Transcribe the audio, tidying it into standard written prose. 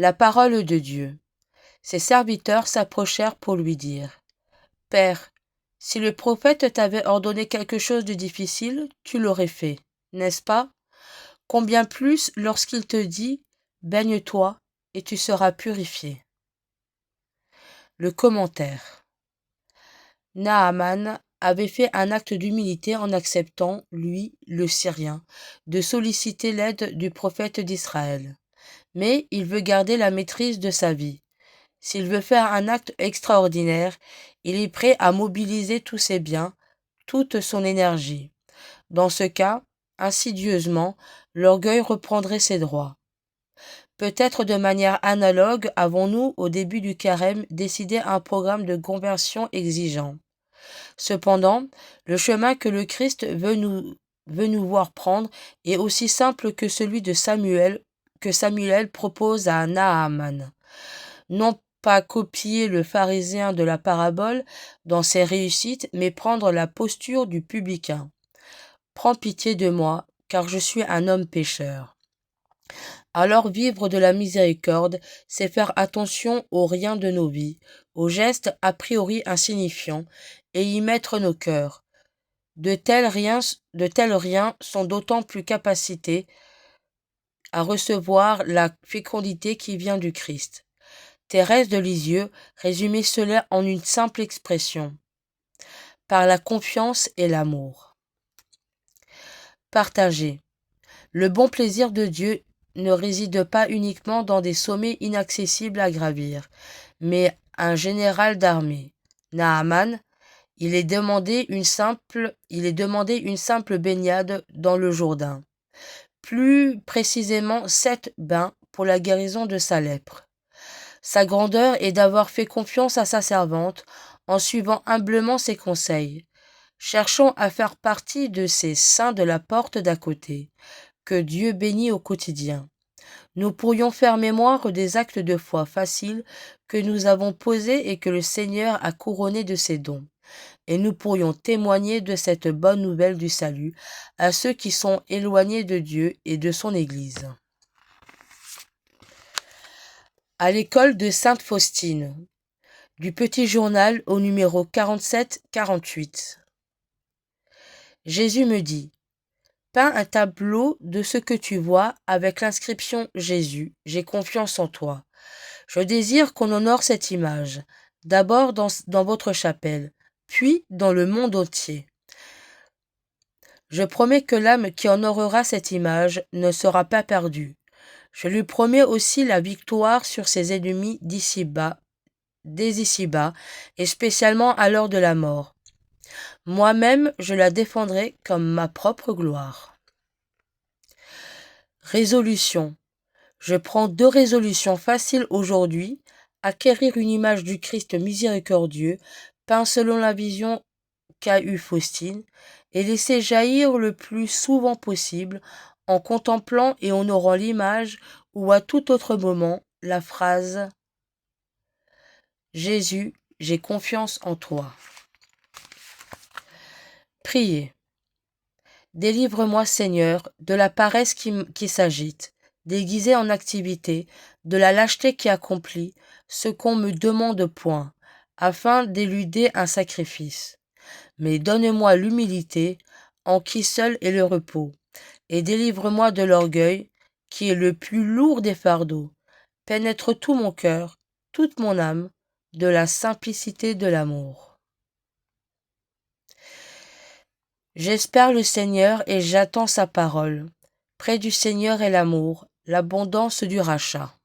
La parole de Dieu. Ses serviteurs s'approchèrent pour lui dire : « Père, si le prophète t'avait ordonné quelque chose de difficile, tu l'aurais fait, n'est-ce pas ? Combien plus lorsqu'il te dit : baigne-toi et tu seras purifié. » Le commentaire. Naaman avait fait un acte d'humilité en acceptant, lui, le Syrien, de solliciter l'aide du prophète d'Israël. Mais il veut garder la maîtrise de sa vie. S'il veut faire un acte extraordinaire, il est prêt à mobiliser tous ses biens, toute son énergie. Dans ce cas, insidieusement, l'orgueil reprendrait ses droits. Peut-être de manière analogue, avons-nous, au début du carême, décidé un programme de conversion exigeant. Cependant, le chemin que le Christ veut nous voir prendre est aussi simple que celui de que Samuel propose à Naaman. Non pas copier le pharisien de la parabole dans ses réussites, mais prendre la posture du publicain. Prends pitié de moi, car je suis un homme pécheur. Alors vivre de la miséricorde, c'est faire attention aux riens de nos vies, aux gestes a priori insignifiants, et y mettre nos cœurs. De tels riens sont d'autant plus capacités à recevoir la fécondité qui vient du Christ. Thérèse de Lisieux résumait cela en une simple expression : par la confiance et l'amour. Partager. Le bon plaisir de Dieu ne réside pas uniquement dans des sommets inaccessibles à gravir, mais un général d'armée, Naaman, il est demandé une simple baignade dans le Jourdain. Plus précisément 7 bains pour la guérison de sa lèpre. Sa grandeur est d'avoir fait confiance à sa servante en suivant humblement ses conseils. Cherchons à faire partie de ces saints de la porte d'à côté, que Dieu bénit au quotidien. Nous pourrions faire mémoire des actes de foi faciles que nous avons posés et que le Seigneur a couronnés de ses dons. Et nous pourrions témoigner de cette bonne nouvelle du salut à ceux qui sont éloignés de Dieu et de son Église. À l'école de Sainte Faustine, du Petit Journal au numéro 47-48. Jésus me dit : peins un tableau de ce que tu vois avec l'inscription Jésus, j'ai confiance en toi. Je désire qu'on honore cette image, d'abord dans votre chapelle, puis dans le monde entier. Je promets que l'âme qui honorera cette image ne sera pas perdue. Je lui promets aussi la victoire sur ses ennemis dès ici-bas, et spécialement à l'heure de la mort. Moi-même, je la défendrai comme ma propre gloire. Résolution. Je prends 2 résolutions faciles aujourd'hui : acquérir une image du Christ miséricordieux, peint selon la vision qu'a eue Faustine, et laisser jaillir le plus souvent possible, en contemplant et honorant l'image, ou à tout autre moment, la phrase « Jésus, j'ai confiance en toi ». Priez. Délivre-moi, Seigneur, de la paresse qui s'agite, déguisée en activité, de la lâcheté qui accomplit ce qu'on me demande point, afin d'éluder un sacrifice. Mais donne-moi l'humilité, en qui seul est le repos, et délivre-moi de l'orgueil, qui est le plus lourd des fardeaux. Pénètre tout mon cœur, toute mon âme, de la simplicité de l'amour. J'espère le Seigneur et j'attends sa parole. Près du Seigneur est l'amour, l'abondance du rachat.